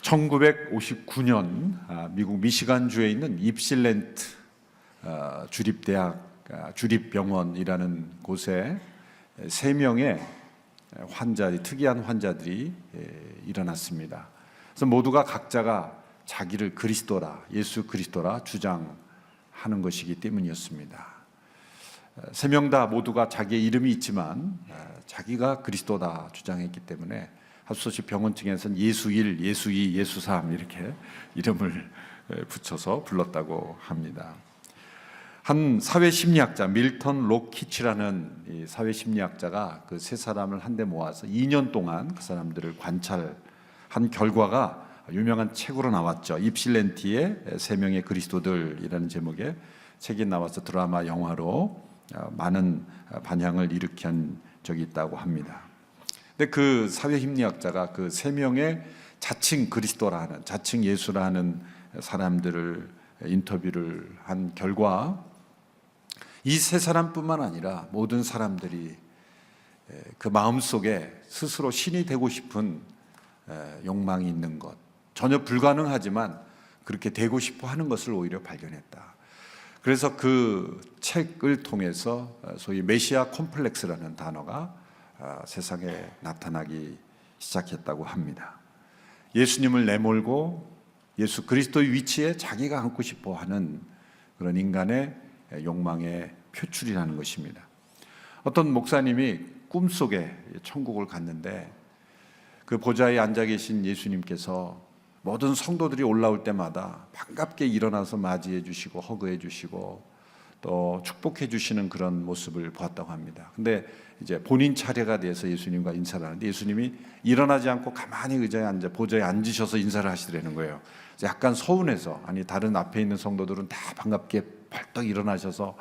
1959년 미국 미시간주에 있는 입실랜트 주립대학 주립병원이라는 곳에 3명의 특이한 환자들이 일어났습니다. 그래서 모두가 각자가 자기를 그리스도라, 예수 그리스도라 주장하는 것이기 때문이었습니다. 3명 다 모두가 자기의 이름이 있지만 자기가 그리스도다 주장했기 때문에 합소시 병원 측에서는 예수 1, 예수 2, 예수 3 이렇게 이름을 붙여서 불렀다고 합니다. 한 사회심리학자 밀턴 로키치라는 사회심리학자가 그 3사람을 한데 모아서 2년 동안 그 사람들을 관찰한 결과가 유명한 책으로 나왔죠. 입실렌티의 3명의 그리스도들이라는 제목의 책이 나와서 드라마, 영화로 많은 반향을 일으킨 적이 있다고 합니다. 근데 그 사회심리학자가 그 3명의 자칭 그리스도라 하는, 자칭 예수라 하는 사람들을 인터뷰를 한 결과 이 3사람뿐만 아니라 모든 사람들이 그 마음속에 스스로 신이 되고 싶은 욕망이 있는 것, 전혀 불가능하지만 그렇게 되고 싶어 하는 것을 오히려 발견했다. 그래서 그 책을 통해서 소위 메시아 콤플렉스라는 단어가 세상에 나타나기 시작했다고 합니다. 예수님을 내몰고 예수 그리스도의 위치에 자기가 앉고 싶어 하는 그런 인간의 욕망의 표출이라는 것입니다. 어떤 목사님이 꿈속에 천국을 갔는데 그 보좌에 앉아 계신 예수님께서 모든 성도들이 올라올 때마다 반갑게 일어나서 맞이해 주시고 허그해 주시고 또 축복해 주시는 그런 모습을 보았다고 합니다. 근데 이제 본인 차례가 돼서 예수님과 인사를 하는데 예수님이 일어나지 않고 가만히 의자에 앉아 보좌에 앉으셔서 인사를 하시더라는 거예요. 약간 서운해서, 아니 다른 앞에 있는 성도들은 다 반갑게 벌떡 일어나셔서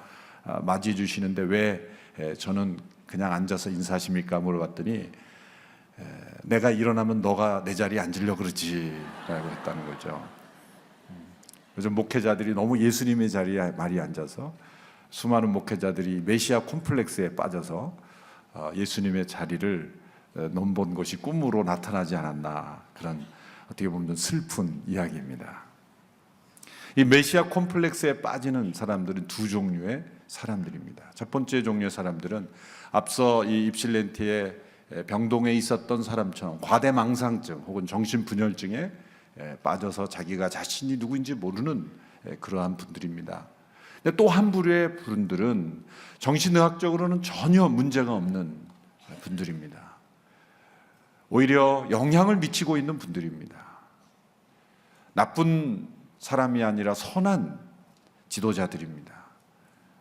맞이해 주시는데 왜 저는 그냥 앉아서 인사하십니까? 물어봤더니 내가 일어나면 너가 내 자리에 앉으려고 그러지 라고 했다는 거죠. 요즘 목회자들이 너무 예수님의 자리에 많이 앉아서 수많은 목회자들이 메시아 콤플렉스에 빠져서 예수님의 자리를 넘본 것이 꿈으로 나타나지 않았나, 그런 어떻게 보면 슬픈 이야기입니다. 이 메시아 콤플렉스에 빠지는 사람들은 두 종류의 사람들입니다. 첫 번째 종류의 사람들은 앞서 이 입실렌티의 병동에 있었던 사람처럼 과대망상증 혹은 정신분열증에 빠져서 자기가 자신이 누구인지 모르는 그러한 분들입니다. 또 한 부류의 분들은 정신의학적으로는 전혀 문제가 없는 분들입니다. 오히려 영향을 미치고 있는 분들입니다. 나쁜 사람이 아니라 선한 지도자들입니다.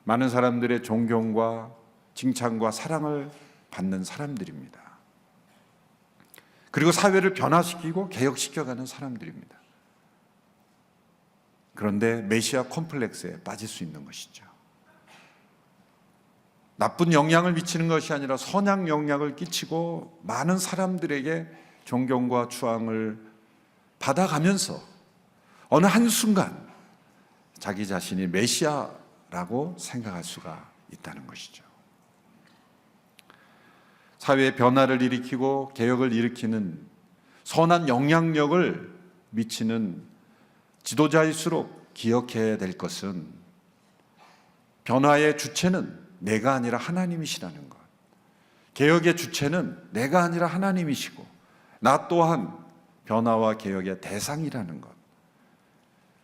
많은 사람들의 존경과 칭찬과 사랑을 받는 사람들입니다. 그리고 사회를 변화시키고 개혁시켜가는 사람들입니다. 그런데 메시아 콤플렉스에 빠질 수 있는 것이죠. 나쁜 영향을 미치는 것이 아니라 선한 영향을 끼치고 많은 사람들에게 존경과 추앙을 받아가면서 어느 한순간 자기 자신이 메시아라고 생각할 수가 있다는 것이죠. 사회의 변화를 일으키고 개혁을 일으키는 선한 영향력을 미치는 지도자일수록 기억해야 될 것은 변화의 주체는 내가 아니라 하나님이시라는 것, 개혁의 주체는 내가 아니라 하나님이시고 나 또한 변화와 개혁의 대상이라는 것.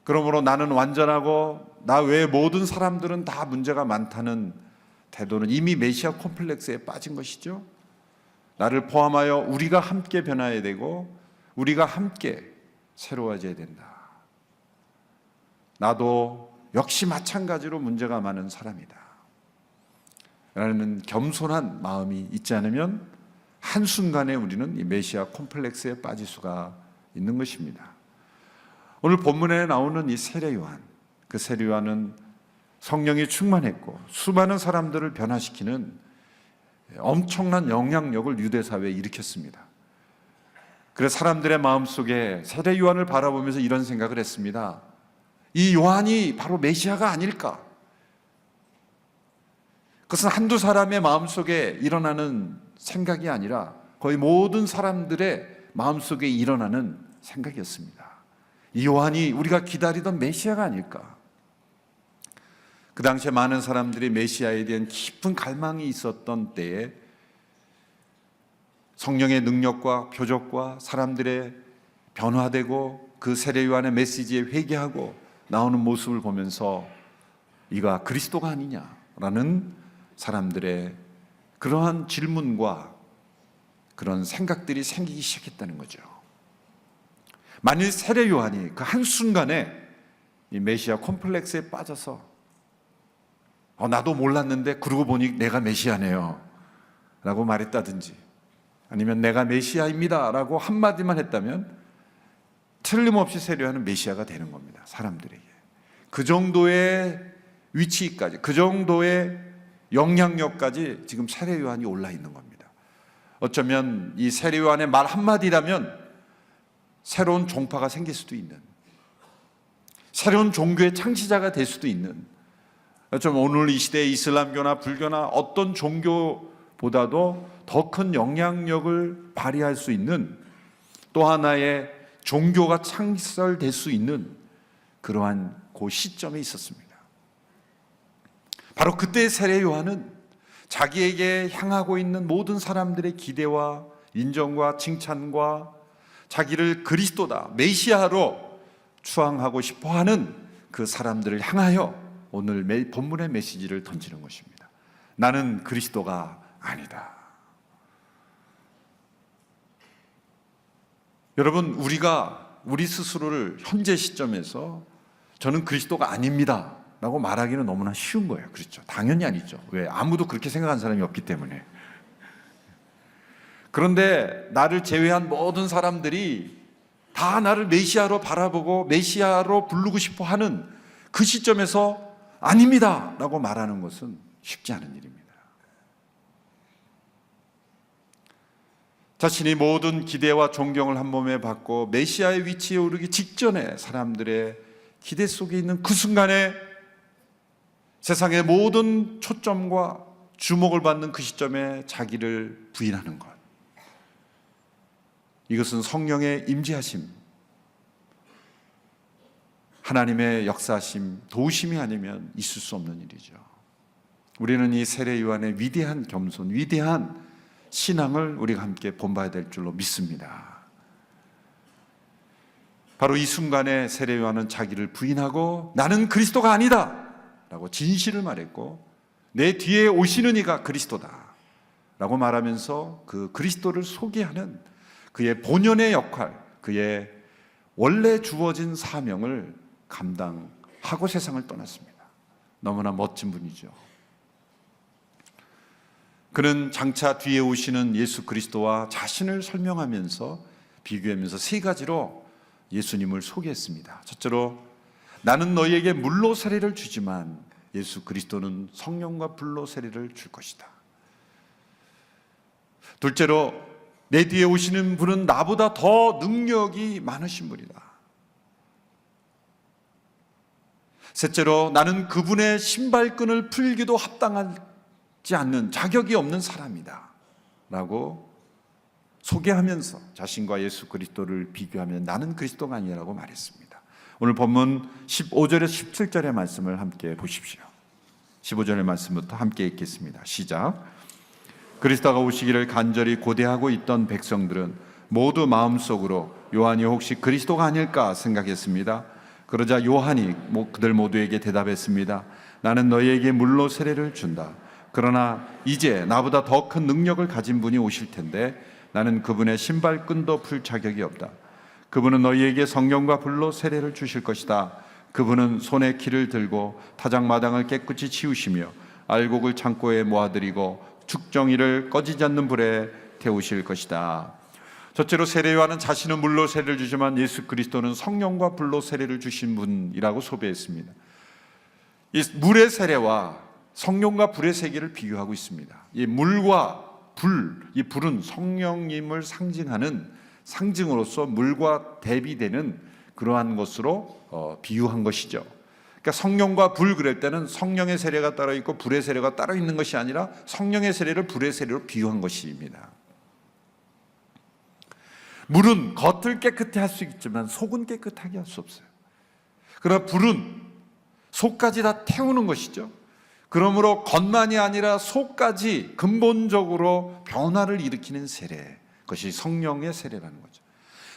그러므로 나는 완전하고 나 외의 모든 사람들은 다 문제가 많다는 태도는 이미 메시아 콤플렉스에 빠진 것이죠. 나를 포함하여 우리가 함께 변화해야 되고 우리가 함께 새로워져야 된다. 나도 역시 마찬가지로 문제가 많은 사람이다 라는 겸손한 마음이 있지 않으면 한순간에 우리는 이 메시아 콤플렉스에 빠질 수가 있는 것입니다. 오늘 본문에 나오는 이 세례 요한, 그 세례 요한은 성령이 충만했고 수많은 사람들을 변화시키는 엄청난 영향력을 유대사회에 일으켰습니다. 그래서 사람들의 마음속에 세례 요한을 바라보면서 이런 생각을 했습니다. 이 요한이 바로 메시아가 아닐까? 그것은 한두 사람의 마음속에 일어나는 생각이 아니라 거의 모든 사람들의 마음속에 일어나는 생각이었습니다. 이 요한이 우리가 기다리던 메시아가 아닐까. 그 당시에 많은 사람들이 메시아에 대한 깊은 갈망이 있었던 때에 성령의 능력과 표적과 사람들의 변화되고 그 세례 요한의 메시지에 회개하고 나오는 모습을 보면서 이가 그리스도가 아니냐라는 사람들의 그러한 질문과 그런 생각들이 생기기 시작했다는 거죠. 만일 세례 요한이 그 한순간에 이 메시아 콤플렉스에 빠져서 나도 몰랐는데 그러고 보니 내가 메시아네요 라고 말했다든지, 아니면 내가 메시아입니다 라고 한마디만 했다면 틀림없이 세례 요한은 메시아가 되는 겁니다. 사람들에게 그 정도의 위치까지, 그 정도의 영향력까지 지금 세례 요한이 올라 있는 겁니다. 어쩌면 이 세례 요한의 말 한마디라면 새로운 종파가 생길 수도 있는, 새로운 종교의 창시자가 될 수도 있는, 좀 오늘 이 시대의 이슬람교나 불교나 어떤 종교보다도 더 큰 영향력을 발휘할 수 있는 또 하나의 종교가 창설될 수 있는 그러한 그 시점에 있었습니다. 바로 그때 세례 요한은 자기에게 향하고 있는 모든 사람들의 기대와 인정과 칭찬과 자기를 그리스도다, 메시아로 추앙하고 싶어하는 그 사람들을 향하여 오늘 본문의 메시지를 던지는 것입니다. 나는 그리스도가 아니다. 여러분, 우리가 우리 스스로를 현재 시점에서 저는 그리스도가 아닙니다 라고 말하기는 너무나 쉬운 거예요. 그렇죠? 당연히 아니죠. 왜? 아무도 그렇게 생각하는 사람이 없기 때문에. 그런데 나를 제외한 모든 사람들이 다 나를 메시아로 바라보고 메시아로 부르고 싶어 하는 그 시점에서 아닙니다 라고 말하는 것은 쉽지 않은 일입니다. 자신이 모든 기대와 존경을 한 몸에 받고 메시아의 위치에 오르기 직전에 사람들의 기대 속에 있는 그 순간에 세상의 모든 초점과 주목을 받는 그 시점에 자기를 부인하는 것, 이것은 성령의 임재하심, 하나님의 역사하심, 도우심이 아니면 있을 수 없는 일이죠. 우리는 이 세례 요한의 위대한 겸손, 위대한 신앙을 우리가 함께 본봐야 될 줄로 믿습니다. 바로 이 순간에 세례 요한은 자기를 부인하고 나는 그리스도가 아니다 라고 진실을 말했고, 내 뒤에 오시는 이가 그리스도다 라고 말하면서 그 그리스도를 소개하는 그의 본연의 역할, 그의 원래 주어진 사명을 감당하고 세상을 떠났습니다. 너무나 멋진 분이죠. 그는 장차 뒤에 오시는 예수 그리스도와 자신을 설명하면서 비교하면서 세 가지로 예수님을 소개했습니다. 첫째로 나는 너희에게 물로 세례를 주지만 예수 그리스도는 성령과 불로 세례를 줄 것이다. 둘째로 내 뒤에 오시는 분은 나보다 더 능력이 많으신 분이다. 셋째로 나는 그분의 신발끈을 풀기도 합당하지 않는, 자격이 없는 사람이다 라고 소개하면서 자신과 예수 그리스도를 비교하면 나는 그리스도가 아니라고 말했습니다. 오늘 본문 15절에서 17절의 말씀을 함께 보십시오. 15절의 말씀부터 함께 읽겠습니다. 시작. 그리스도가 오시기를 간절히 고대하고 있던 백성들은 모두 마음속으로 요한이 혹시 그리스도가 아닐까 생각했습니다. 그러자 요한이 그들 모두에게 대답했습니다. 나는 너희에게 물로 세례를 준다. 그러나 이제 나보다 더 큰 능력을 가진 분이 오실 텐데 나는 그분의 신발끈도 풀 자격이 없다. 그분은 너희에게 성령과 불로 세례를 주실 것이다. 그분은 손에 키를 들고 타작마당을 깨끗이 치우시며 알곡을 창고에 모아들이고 축정이를 꺼지지 않는 불에 태우실 것이다. 첫째로 세례 요한은 자신은 물로 세례를 주지만 예수 그리스도는 성령과 불로 세례를 주신 분이라고 소개했습니다. 이 물의 세례와 성령과 불의 세계를 비교하고 있습니다. 이 물과 불, 이 불은 성령님을 상징하는 상징으로서 물과 대비되는 그러한 것으로 비유한 것이죠. 그러니까 성령과 불 그럴 때는 성령의 세례가 따로 있고 불의 세례가 따로 있는 것이 아니라 성령의 세례를 불의 세례로 비유한 것입니다. 물은 겉을 깨끗해 할 수 있지만 속은 깨끗하게 할 수 없어요. 그러나 불은 속까지 다 태우는 것이죠. 그러므로 겉만이 아니라 속까지 근본적으로 변화를 일으키는 세례, 그것이 성령의 세례라는 거죠.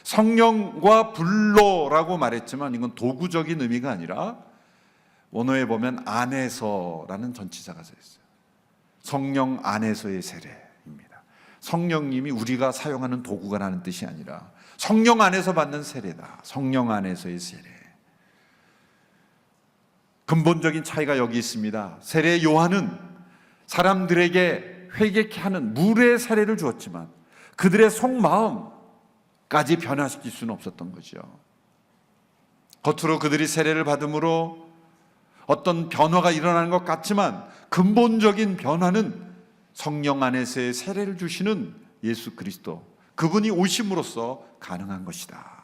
성령과 불로라고 말했지만 이건 도구적인 의미가 아니라 원어에 보면 안에서라는 전치사가 써 있어요. 성령 안에서의 세례입니다. 성령님이 우리가 사용하는 도구가라는 뜻이 아니라 성령 안에서 받는 세례다. 성령 안에서의 세례. 근본적인 차이가 여기 있습니다. 세례 요한은 사람들에게 회개케 하는 물의 세례를 주었지만 그들의 속마음까지 변화시킬 수는 없었던 거죠. 겉으로 그들이 세례를 받음으로 어떤 변화가 일어나는 것 같지만 근본적인 변화는 성령 안에서의 세례를 주시는 예수 그리스도, 그분이 오심으로써 가능한 것이다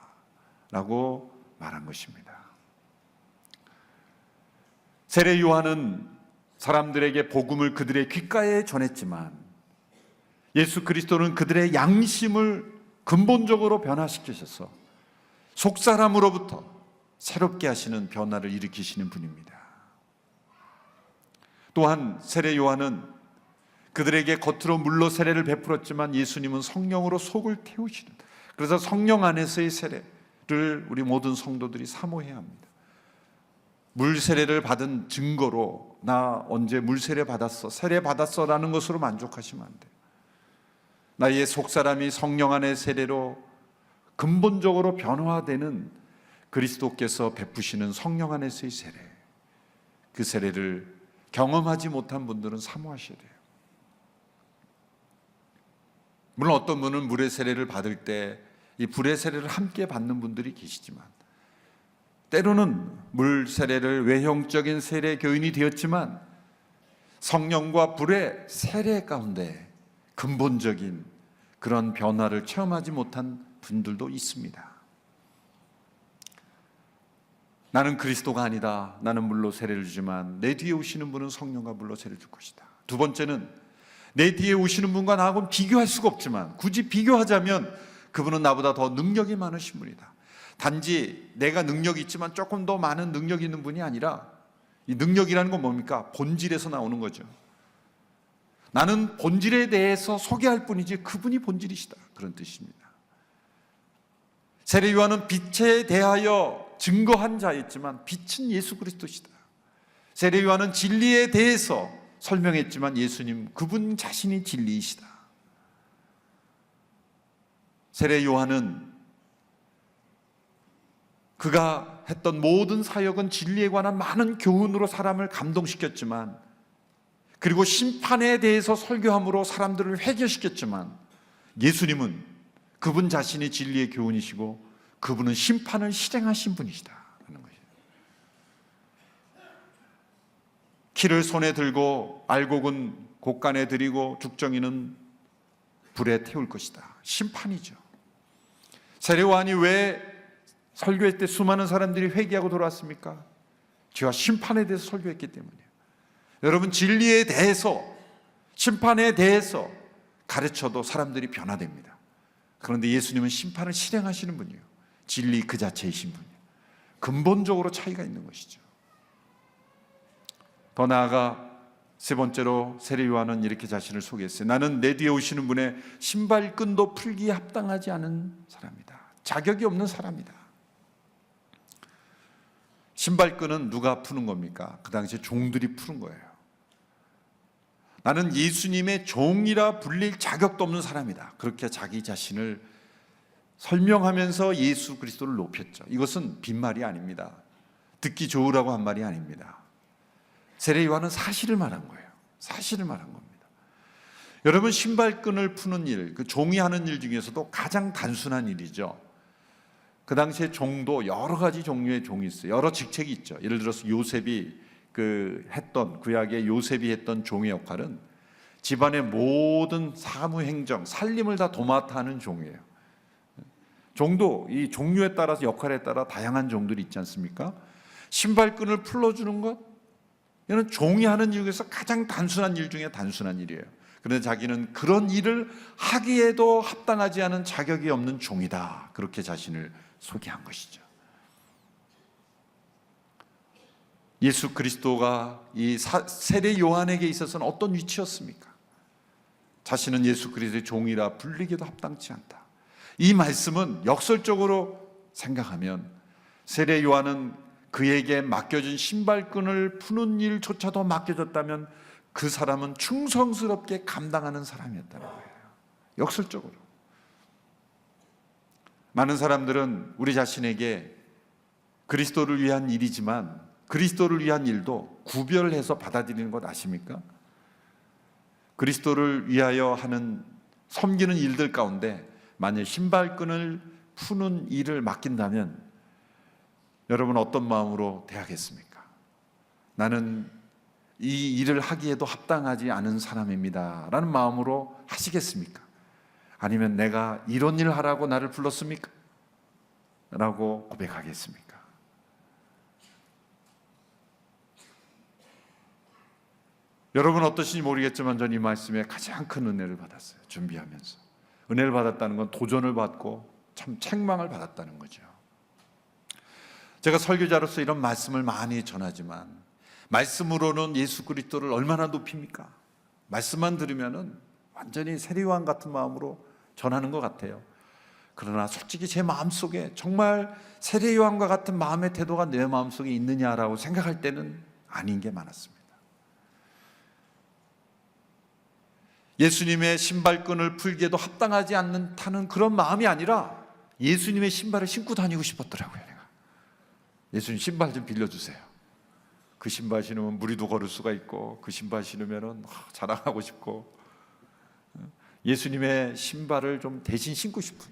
라고 말한 것입니다. 세례 요한은 사람들에게 복음을 그들의 귓가에 전했지만 예수 그리스도는 그들의 양심을 근본적으로 변화시키셔서 속사람으로부터 새롭게 하시는 변화를 일으키시는 분입니다. 또한 세례 요한은 그들에게 겉으로 물로 세례를 베풀었지만 예수님은 성령으로 속을 태우시는, 그래서 성령 안에서의 세례를 우리 모든 성도들이 사모해야 합니다. 물 세례를 받은 증거로 나 언제 물 세례 받았어, 세례 받았어 라는 것으로 만족하시면 안 돼요. 나의 속사람이 성령 안의 세례로 근본적으로 변화되는 그리스도께서 베푸시는 성령 안에서의 세례, 그 세례를 경험하지 못한 분들은 사모하셔야 돼요. 물론 어떤 분은 물의 세례를 받을 때 이 불의 세례를 함께 받는 분들이 계시지만, 때로는 물 세례를 외형적인 세례 교인이 되었지만 성령과 불의 세례 가운데 근본적인 그런 변화를 체험하지 못한 분들도 있습니다. 나는 그리스도가 아니다. 나는 물로 세례를 주지만 내 뒤에 오시는 분은 성령과 물로 세례를 줄 것이다. 두 번째는 내 뒤에 오시는 분과 나하고는 비교할 수가 없지만 굳이 비교하자면 그분은 나보다 더 능력이 많으신 분이다. 단지 내가 능력이 있지만 조금 더 많은 능력이 있는 분이 아니라, 이 능력이라는 건 뭡니까? 본질에서 나오는 거죠. 나는 본질에 대해서 소개할 뿐이지 그분이 본질이시다, 그런 뜻입니다. 세례 요한은 빛에 대하여 증거한 자였지만 빛은 예수 그리스도시다. 세례 요한은 진리에 대해서 설명했지만 예수님, 그분 자신이 진리이시다. 세례 요한은 그가 했던 모든 사역은 진리에 관한 많은 교훈으로 사람을 감동시켰지만, 그리고 심판에 대해서 설교함으로 사람들을 회개시켰지만, 예수님은 그분 자신이 진리의 교훈이시고 그분은 심판을 실행하신 분이시다 하는 것이에요. 키를 손에 들고 알곡은 곡간에 들이고 죽정이는 불에 태울 것이다. 심판이죠. 세례 요한이 왜 설교할 때 수많은 사람들이 회개하고 돌아왔습니까? 죄와 심판에 대해서 설교했기 때문이에요. 여러분, 진리에 대해서, 심판에 대해서 가르쳐도 사람들이 변화됩니다. 그런데 예수님은 심판을 실행하시는 분이에요. 진리 그 자체이신 분이에요. 근본적으로 차이가 있는 것이죠. 더 나아가 세 번째로 세례 요한은 이렇게 자신을 소개했어요. 나는 내 뒤에 오시는 분의 신발끈도 풀기에 합당하지 않은 사람이다. 자격이 없는 사람이다. 신발끈은 누가 푸는 겁니까? 그 당시에 종들이 푸는 거예요. 나는 예수님의 종이라 불릴 자격도 없는 사람이다. 그렇게 자기 자신을 설명하면서 예수 그리스도를 높였죠. 이것은 빈말이 아닙니다. 듣기 좋으라고 한 말이 아닙니다. 세례 요한은 사실을 말한 거예요. 사실을 말한 겁니다. 여러분, 신발끈을 푸는 일, 그 종이 하는 일 중에서도 가장 단순한 일이죠. 그 당시에 종도 여러 가지 종류의 종이 있어요. 여러 직책이 있죠. 예를 들어서 요셉이 구약의 요셉이 했던 종의 역할은 집안의 모든 사무행정, 살림을 다 도맡아 하는 종이에요. 종도 이 종류에 따라서, 역할에 따라 다양한 종들이 있지 않습니까? 신발끈을 풀어주는 것, 이는 종이 하는 일 중에서 가장 단순한 일 중에 단순한 일이에요. 그런데 자기는 그런 일을 하기에도 합당하지 않은 자격이 없는 종이다. 그렇게 자신을 소개한 것이죠. 예수 그리스도가 이 세례 요한에게 있어서는 어떤 위치였습니까? 자신은 예수 그리스도의 종이라 불리기도 합당치 않다. 이 말씀은 역설적으로 생각하면 세례 요한은 그에게 맡겨진 신발끈을 푸는 일조차도 맡겨졌다면 그 사람은 충성스럽게 감당하는 사람이었다는 거예요. 역설적으로. 많은 사람들은 우리 자신에게 그리스도를 위한 일이지만 그리스도를 위한 일도 구별해서 받아들이는 것 아십니까? 그리스도를 위하여 하는 섬기는 일들 가운데 만약 신발끈을 푸는 일을 맡긴다면 여러분 어떤 마음으로 대하겠습니까? 나는 이 일을 하기에도 합당하지 않은 사람입니다 라는 마음으로 하시겠습니까? 아니면 내가 이런 일 하라고 나를 불렀습니까? 라고 고백하겠습니까? 여러분 어떠신지 모르겠지만 저는 이 말씀에 가장 큰 은혜를 받았어요. 준비하면서 은혜를 받았다는 건 도전을 받고 참 책망을 받았다는 거죠. 제가 설교자로서 이런 말씀을 많이 전하지만 말씀으로는 예수 그리스도를 얼마나 높입니까? 말씀만 들으면은 완전히 세례요한 같은 마음으로 전하는 것 같아요. 그러나 솔직히 제 마음속에 정말 세례요한과 같은 마음의 태도가 내 마음속에 있느냐라고 생각할 때는 아닌 게 많았습니다. 예수님의 신발끈을 풀기에도 합당하지 않는 그런 마음이 아니라 예수님의 신발을 신고 다니고 싶었더라고요. 내가 예수님 신발 좀 빌려주세요. 그 신발 신으면 무리도 걸을 수가 있고 그 신발 신으면 자랑하고 싶고 예수님의 신발을 좀 대신 신고 싶은,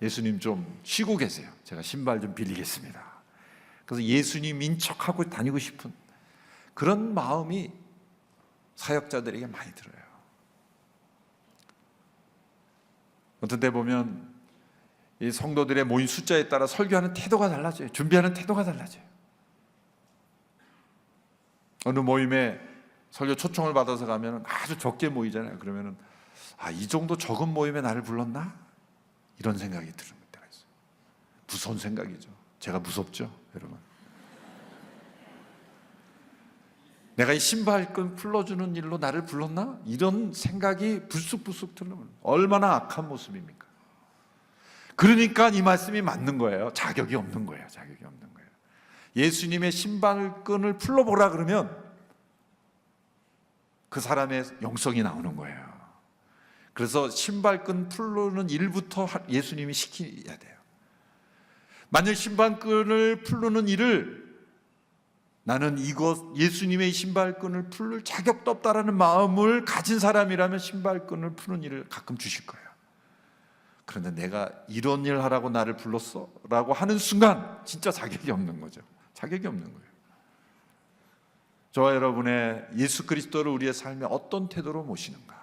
예수님 좀 쉬고 계세요. 제가 신발 좀 빌리겠습니다. 그래서 예수님 인척하고 다니고 싶은 그런 마음이 사역자들에게 많이 들어요. 어떤 때 보면 이 성도들의 모인 숫자에 따라 설교하는 태도가 달라져요. 준비하는 태도가 달라져요. 어느 모임에 설교 초청을 받아서 가면 아주 적게 모이잖아요. 그러면은 이 정도 적은 모임에 나를 불렀나? 이런 생각이 드는 때가 있어요. 무서운 생각이죠. 제가 무섭죠, 여러분. 내가 이 신발끈 풀어주는 일로 나를 불렀나? 이런 생각이 불쑥불쑥 들면 얼마나 악한 모습입니까? 그러니까 이 말씀이 맞는 거예요. 자격이 없는 거예요. 자격이 없는 거예요. 예수님의 신발끈을 풀어보라 그러면 그 사람의 영성이 나오는 거예요. 그래서 신발끈 풀는 일부터 예수님이 시켜야 돼요. 만약 신발끈을 풀는 일을 나는 예수님의 신발끈을 풀 자격도 없다라는 마음을 가진 사람이라면 신발끈을 푸는 일을 가끔 주실 거예요. 그런데 내가 이런 일 하라고 나를 불렀어? 라고 하는 순간 진짜 자격이 없는 거죠. 자격이 없는 거예요. 저와 여러분의 예수 그리스도를 우리의 삶에 어떤 태도로 모시는가?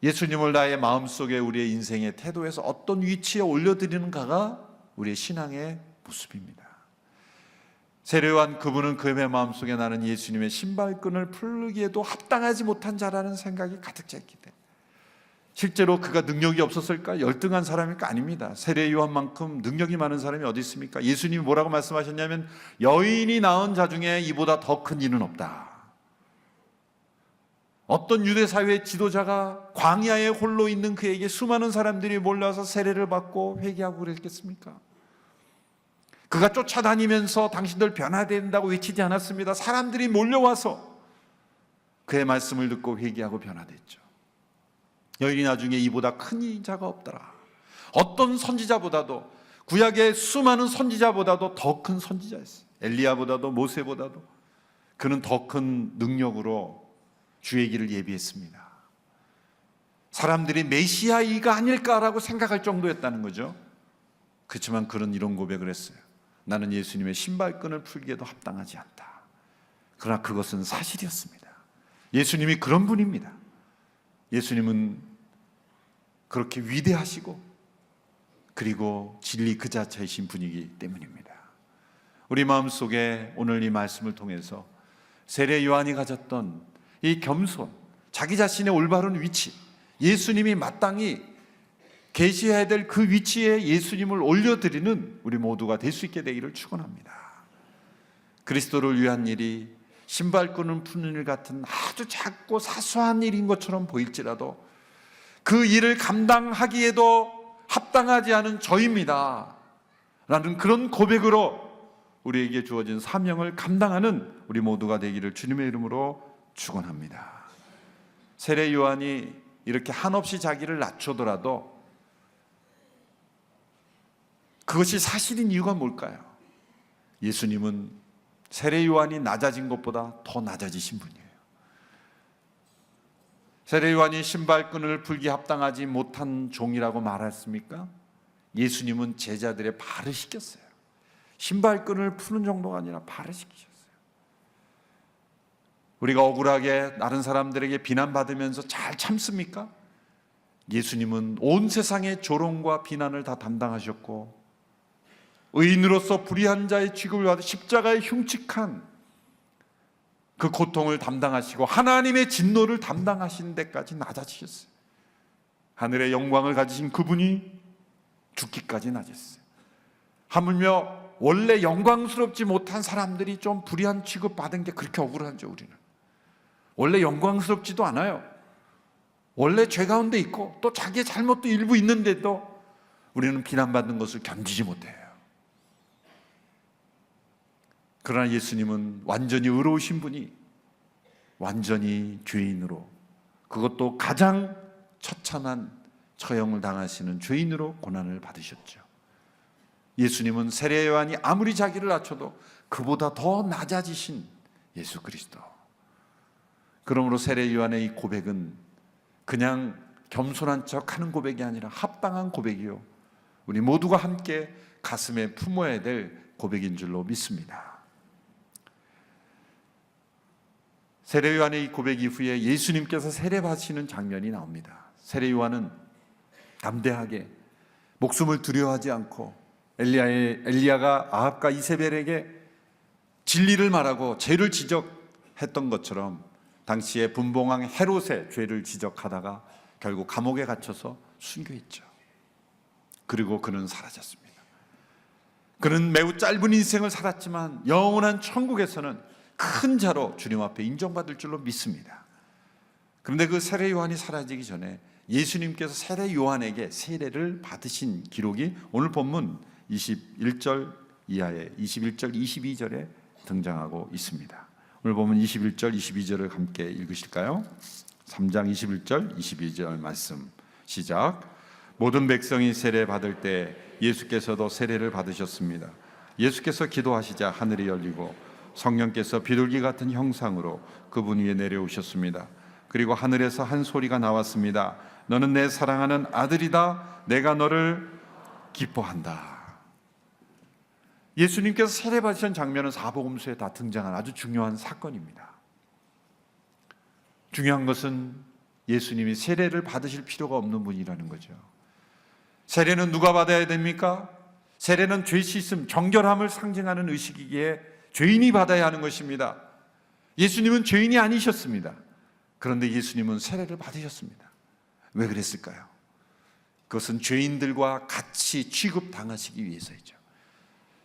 예수님을 나의 마음속에 우리의 인생의 태도에서 어떤 위치에 올려드리는가가 우리의 신앙의 모습입니다. 세례요한 그분은 그의 마음속에 나는 예수님의 신발끈을 풀기에도 합당하지 못한 자라는 생각이 가득 찼기 때문에 실제로 그가 능력이 없었을까? 열등한 사람일까? 아닙니다. 세례요한만큼 능력이 많은 사람이 어디 있습니까? 예수님이 뭐라고 말씀하셨냐면 여인이 낳은 자 중에 이보다 더 큰 이는 없다. 어떤 유대 사회의 지도자가 광야에 홀로 있는 그에게 수많은 사람들이 몰려와서 세례를 받고 회개하고 그랬겠습니까? 그가 쫓아다니면서 당신들 변화된다고 외치지 않았습니다. 사람들이 몰려와서 그의 말씀을 듣고 회개하고 변화됐죠. 여인이 나중에 이보다 큰 자가 없더라. 어떤 선지자보다도, 구약의 수많은 선지자보다도 더 큰 선지자였어요. 엘리야보다도 모세보다도 그는 더 큰 능력으로 주의 길을 예비했습니다. 사람들이 메시아이가 아닐까라고 생각할 정도였다는 거죠. 그렇지만 그는 이런 고백을 했어요. 나는 예수님의 신발끈을 풀기에도 합당하지 않다. 그러나 그것은 사실이었습니다. 예수님이 그런 분입니다. 예수님은 그렇게 위대하시고 그리고 진리 그 자체이신 분이기 때문입니다. 우리 마음속에 오늘 이 말씀을 통해서 세례 요한이 가졌던 이 겸손, 자기 자신의 올바른 위치, 예수님이 마땅히 계시해야 될 그 위치에 예수님을 올려드리는 우리 모두가 될 수 있게 되기를 축원합니다. 그리스도를 위한 일이 신발끈을 푸는 일 같은 아주 작고 사소한 일인 것처럼 보일지라도 그 일을 감당하기에도 합당하지 않은 저입니다 라는 그런 고백으로 우리에게 주어진 사명을 감당하는 우리 모두가 되기를 주님의 이름으로 축원합니다. 세례 요한이 이렇게 한없이 자기를 낮추더라도 그것이 사실인 이유가 뭘까요? 예수님은 세례 요한이 낮아진 것보다 더 낮아지신 분이에요. 세례 요한이 신발끈을 풀기 합당하지 못한 종이라고 말했습니까? 예수님은 제자들의 발을 씻겼어요. 신발끈을 푸는 정도가 아니라 발을 씻기셨어요. 우리가 억울하게 다른 사람들에게 비난받으면서 잘 참습니까? 예수님은 온 세상의 조롱과 비난을 다 담당하셨고 의인으로서 불의한 자의 취급을 받아 십자가의 흉측한 그 고통을 담당하시고 하나님의 진노를 담당하신 데까지 낮아지셨어요. 하늘의 영광을 가지신 그분이 죽기까지 낮았어요. 하물며 원래 영광스럽지 못한 사람들이 좀 불의한 취급받은 게 그렇게 억울하죠. 우리는 원래 영광스럽지도 않아요. 원래 죄 가운데 있고 또 자기의 잘못도 일부 있는데도 우리는 비난받는 것을 견디지 못해요. 그러나 예수님은 완전히 의로우신 분이 완전히 죄인으로, 그것도 가장 처참한 처형을 당하시는 죄인으로 고난을 받으셨죠. 예수님은 세례 요한이 아무리 자기를 낮춰도 그보다 더 낮아지신 예수 그리스도. 그러므로 세례 요한의 이 고백은 그냥 겸손한 척하는 고백이 아니라 합당한 고백이요, 우리 모두가 함께 가슴에 품어야 될 고백인 줄로 믿습니다. 세례 요한의 이 고백 이후에 예수님께서 세례 받으시는 장면이 나옵니다. 세례 요한은 담대하게 목숨을 두려워하지 않고 엘리야가 아합과 이세벨에게 진리를 말하고 죄를 지적했던 것처럼 당시에 분봉왕 헤롯의 죄를 지적하다가 결국 감옥에 갇혀서 순교했죠. 그리고 그는 사라졌습니다. 그는 매우 짧은 인생을 살았지만 영원한 천국에서는 큰 자로 주님 앞에 인정받을 줄로 믿습니다. 그런데 그 세례 요한이 사라지기 전에 예수님께서 세례 요한에게 세례를 받으신 기록이 오늘 본문 21절 이하에 21절 22절에 등장하고 있습니다. 오늘 보면 21절 22절을 함께 읽으실까요? 3장 21절 22절 말씀 시작. 모든 백성이 세례 받을 때 예수께서도 세례를 받으셨습니다. 예수께서 기도하시자 하늘이 열리고 성령께서 비둘기 같은 형상으로 그분 위에 내려오셨습니다. 그리고 하늘에서 한 소리가 나왔습니다. 너는 내 사랑하는 아들이다. 내가 너를 기뻐한다. 예수님께서 세례 받으신 장면은 사복음서에 다 등장한 아주 중요한 사건입니다. 중요한 것은 예수님이 세례를 받으실 필요가 없는 분이라는 거죠. 세례는 누가 받아야 됩니까? 세례는 죄 씻음, 정결함을 상징하는 의식이기에 죄인이 받아야 하는 것입니다. 예수님은 죄인이 아니셨습니다. 그런데 예수님은 세례를 받으셨습니다. 왜 그랬을까요? 그것은 죄인들과 같이 취급당하시기 위해서이죠.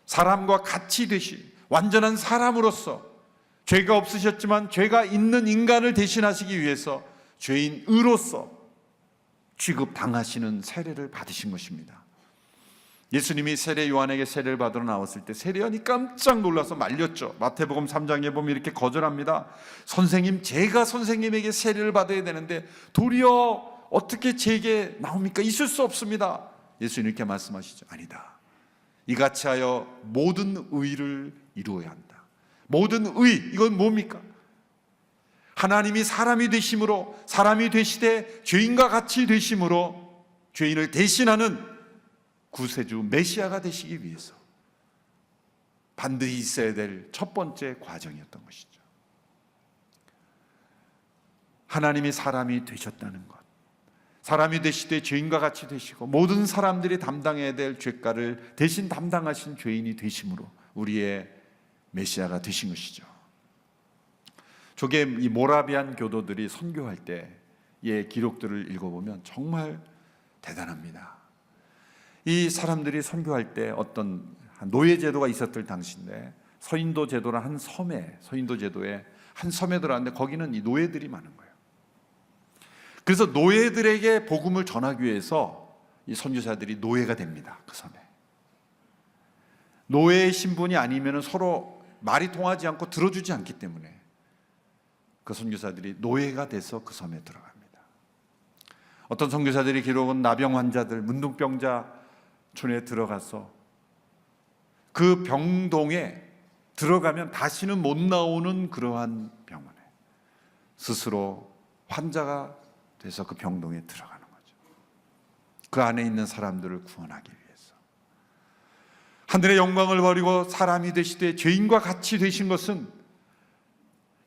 사람과 같이 되시 완전한 사람으로서 죄가 없으셨지만 죄가 있는 인간을 대신하시기 위해서 죄인으로서 취급당하시는 세례를 받으신 것입니다. 예수님이 세례 요한에게 세례를 받으러 나왔을 때 세례 요한이 깜짝 놀라서 말렸죠. 마태복음 3장에 보면 이렇게 거절합니다. 선생님, 제가 선생님에게 세례를 받아야 되는데 도리어 어떻게 제게 나옵니까? 있을 수 없습니다. 예수님 이렇게 말씀하시죠. 아니다. 이같이 하여 모든 의를 이루어야 한다. 모든 의, 이건 뭡니까? 하나님이 사람이 되심으로, 사람이 되시되 죄인과 같이 되심으로 죄인을 대신하는 구세주 메시아가 되시기 위해서 반드시 있어야 될 첫 번째 과정이었던 것이죠. 하나님이 사람이 되셨다는 것, 사람이 되시되 죄인과 같이 되시고 모든 사람들이 담당해야 될 죄가를 대신 담당하신 죄인이 되심으로 우리의 메시아가 되신 것이죠. 저게 이 모라비안 교도들이 선교할 때의 기록들을 읽어보면 정말 대단합니다. 이 사람들이 선교할 때 어떤 노예 제도가 있었을 당시인데 서인도 제도란 한 섬에, 서인도 제도에 한 섬에 들어왔는데 거기는 이 노예들이 많은 거예요. 그래서 노예들에게 복음을 전하기 위해서 이 선교사들이 노예가 됩니다. 그 섬에. 노예의 신분이 아니면 서로 말이 통하지 않고 들어주지 않기 때문에 그 선교사들이 노예가 돼서 그 섬에 들어갑니다. 어떤 선교사들이 기록은 나병 환자들, 문둥병자촌에 들어가서 그 병동에 들어가면 다시는 못 나오는 그러한 병원에 스스로 환자가 돼서 그 병동에 들어가는 거죠. 그 안에 있는 사람들을 구원하기 위해서. 하늘의 영광을 버리고 사람이 되시되 죄인과 같이 되신 것은,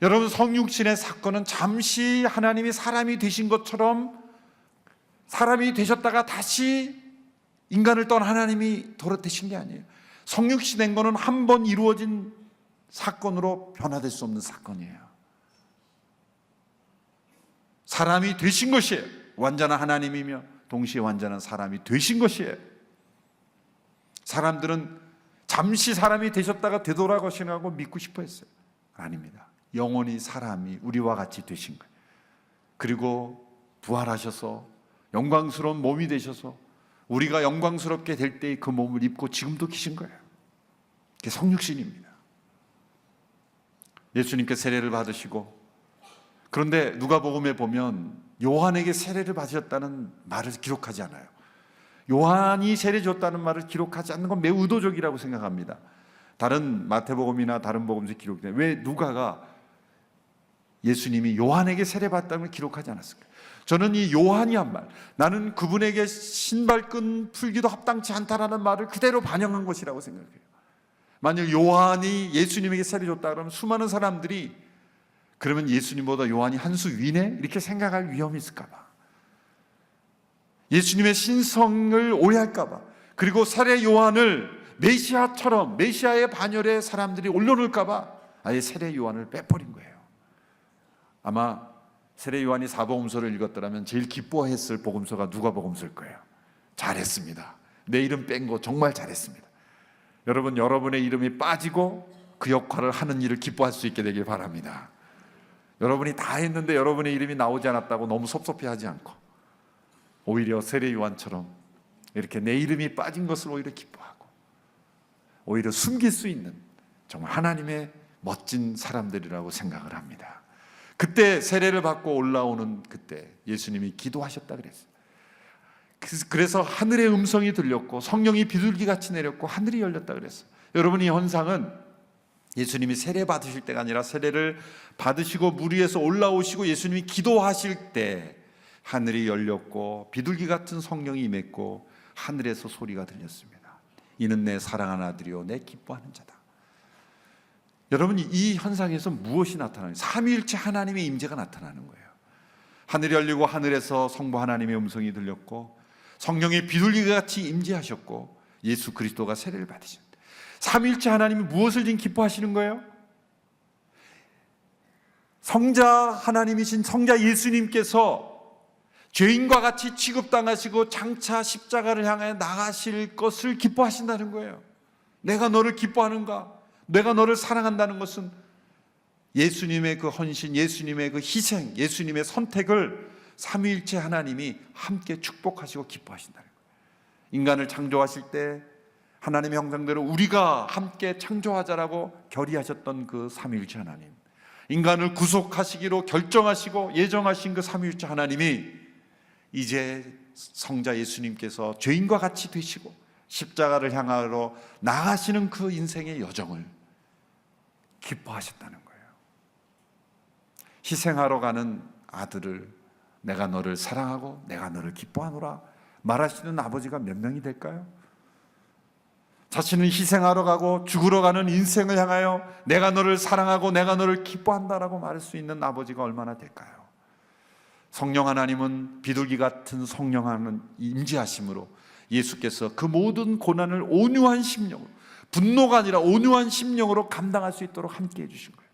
여러분, 성육신의 사건은 잠시 하나님이 사람이 되신 것처럼 사람이 되셨다가 다시 인간을 떠나 하나님이 돌아되신 게 아니에요. 성육신 된 거는 한 번 이루어진 사건으로 변화될 수 없는 사건이에요. 사람이 되신 것이에요. 완전한 하나님이며 동시에 완전한 사람이 되신 것이에요. 사람들은 잠시 사람이 되셨다가 되돌아가시라고 믿고 싶어 했어요. 아닙니다. 영원히 사람이 우리와 같이 되신 거예요. 그리고 부활하셔서 영광스러운 몸이 되셔서 우리가 영광스럽게 될 때의 그 몸을 입고 지금도 계신 거예요. 그게 성육신입니다. 예수님께 세례를 받으시고, 그런데 누가복음에 보면 요한에게 세례를 받으셨다는 말을 기록하지 않아요. 요한이 세례 줬다는 말을 기록하지 않는 건 매우 의도적이라고 생각합니다. 다른 마태복음이나 다른 복음에서 기록돼 왜 누가가 예수님이 요한에게 세례 받았다는 걸 기록하지 않았을까요? 저는 이 요한이 한 말, 나는 그분에게 신발끈 풀기도 합당치 않다라는 말을 그대로 반영한 것이라고 생각해요. 만약 요한이 예수님에게 세례 줬다 그러면 수많은 사람들이 그러면 예수님보다 요한이 한 수 위네? 이렇게 생각할 위험이 있을까 봐. 예수님의 신성을 오해할까 봐. 그리고 세례 요한을 메시아처럼, 메시아의 반열에 사람들이 올려놓을까 봐 아예 세례 요한을 빼버린 거예요. 아마 세례 요한이 사복음서를 읽었더라면 제일 기뻐했을 복음서가 누가복음서일 거예요. 잘했습니다. 내 이름 뺀 거 정말 잘했습니다. 여러분, 여러분의 이름이 빠지고 그 역할을 하는 일을 기뻐할 수 있게 되길 바랍니다. 여러분이 다 했는데 여러분의 이름이 나오지 않았다고 너무 섭섭해하지 않고 오히려 세례 요한처럼 이렇게 내 이름이 빠진 것을 오히려 기뻐하고 오히려 숨길 수 있는 정말 하나님의 멋진 사람들이라고 생각을 합니다. 그때 세례를 받고 올라오는 그때 예수님이 기도하셨다 그랬어요. 그래서 하늘의 음성이 들렸고 성령이 비둘기같이 내렸고 하늘이 열렸다 그랬어요. 여러분, 이 현상은 예수님이 세례 받으실 때가 아니라 세례를 받으시고 물 위에서 올라오시고 예수님이 기도하실 때 하늘이 열렸고 비둘기 같은 성령이 임했고 하늘에서 소리가 들렸습니다. 이는 내 사랑하는 아들이요 내 기뻐하는 자다. 여러분, 이 현상에서 무엇이 나타나요? 삼위일체 하나님의 임재가 나타나는 거예요. 하늘이 열리고 하늘에서 성부 하나님의 음성이 들렸고 성령의 비둘기같이 임재하셨고 예수 그리스도가 세례를 받으셨다. 삼위일체 하나님이 무엇을 지금 기뻐하시는 거예요? 성자 하나님이신 성자 예수님께서 죄인과 같이 취급당하시고 장차 십자가를 향해 나가실 것을 기뻐하신다는 거예요. 내가 너를 기뻐하는가? 내가 너를 사랑한다는 것은 예수님의 그 헌신, 예수님의 그 희생, 예수님의 선택을 삼위일체 하나님이 함께 축복하시고 기뻐하신다는 거예요. 인간을 창조하실 때 하나님의 형상대로 우리가 함께 창조하자라고 결의하셨던 그 삼위일체 하나님, 인간을 구속하시기로 결정하시고 예정하신 그 삼위일체 하나님이 이제 성자 예수님께서 죄인과 같이 되시고 십자가를 향하러 나가시는 그 인생의 여정을 기뻐하셨다는 거예요. 희생하러 가는 아들을 내가 너를 사랑하고 내가 너를 기뻐하노라 말하시는 아버지가 몇 명이 될까요? 자신을 희생하러 가고 죽으러 가는 인생을 향하여 내가 너를 사랑하고 내가 너를 기뻐한다라고 말할 수 있는 아버지가 얼마나 될까요? 성령 하나님은 비둘기 같은 성령 하나님 임재하심으로 예수께서 그 모든 고난을 온유한 심령으로, 분노가 아니라 온유한 심령으로 감당할 수 있도록 함께 해주신 거예요.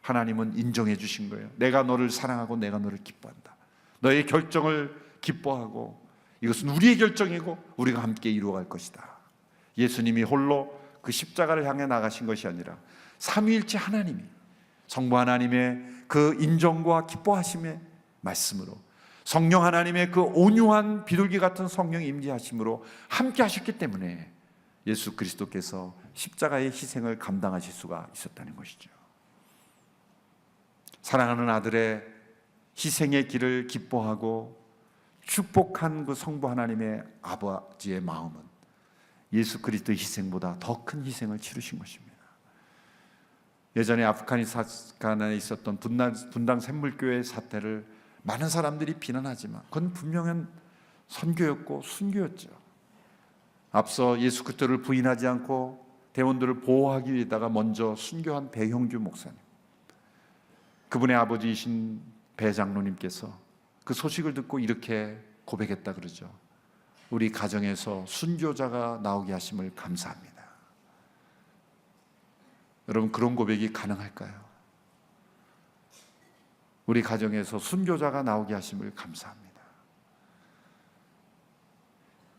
하나님은 인정해 주신 거예요. 내가 너를 사랑하고 내가 너를 기뻐한다. 너의 결정을 기뻐하고 이것은 우리의 결정이고 우리가 함께 이루어갈 것이다. 예수님이 홀로 그 십자가를 향해 나가신 것이 아니라 삼위일체 하나님이, 성부 하나님의 그 인정과 기뻐하심의 말씀으로, 성령 하나님의 그 온유한 비둘기 같은 성령 임재하심으로 함께 하셨기 때문에 예수 그리스도께서 십자가의 희생을 감당하실 수가 있었다는 것이죠. 사랑하는 아들의 희생의 길을 기뻐하고 축복한 그 성부 하나님의 아버지의 마음은 예수 그리스도의 희생보다 더 큰 희생을 치르신 것입니다. 예전에 아프가니스탄에 있었던 분당 샘물교회 사태를 많은 사람들이 비난하지만 그건 분명한 선교였고 순교였죠. 앞서 예수 그리스도를 부인하지 않고 대원들을 보호하기 위해다가 먼저 순교한 배형규 목사님, 그분의 아버지이신 배 장로님께서 그 소식을 듣고 이렇게 고백했다 그러죠. 우리 가정에서 순교자가 나오게 하심을 감사합니다. 여러분, 그런 고백이 가능할까요? 우리 가정에서 순교자가 나오게 하심을 감사합니다.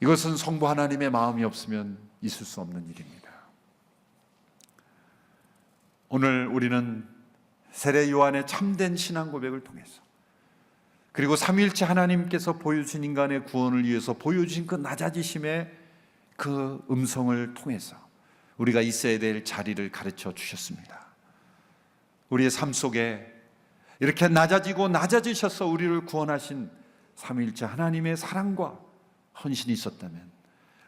이것은 성부 하나님의 마음이 없으면 있을 수 없는 일입니다. 오늘 우리는 세례 요한의 참된 신앙 고백을 통해서, 그리고 삼위일체 하나님께서 보여주신 인간의 구원을 위해서 보여주신 그 낮아지심의 그 음성을 통해서 우리가 있어야 될 자리를 가르쳐 주셨습니다. 우리의 삶 속에 이렇게 낮아지고 낮아지셔서 우리를 구원하신 삼위일체 하나님의 사랑과 헌신이 있었다면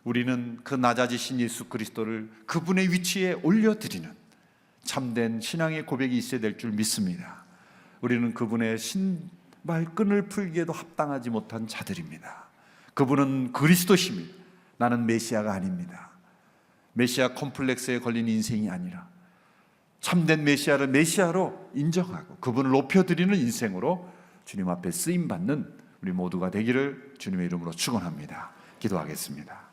우리는 그 낮아지신 예수 그리스도를 그분의 위치에 올려드리는 참된 신앙의 고백이 있어야 될 줄 믿습니다. 우리는 그분의 신발끈을 풀기에도 합당하지 못한 자들입니다. 그분은 그리스도심이, 나는 메시아가 아닙니다. 메시아 컴플렉스에 걸린 인생이 아니라 참된 메시아를 메시아로 인정하고 그분을 높여드리는 인생으로 주님 앞에 쓰임받는 우리 모두가 되기를 주님의 이름으로 축원합니다. 기도하겠습니다.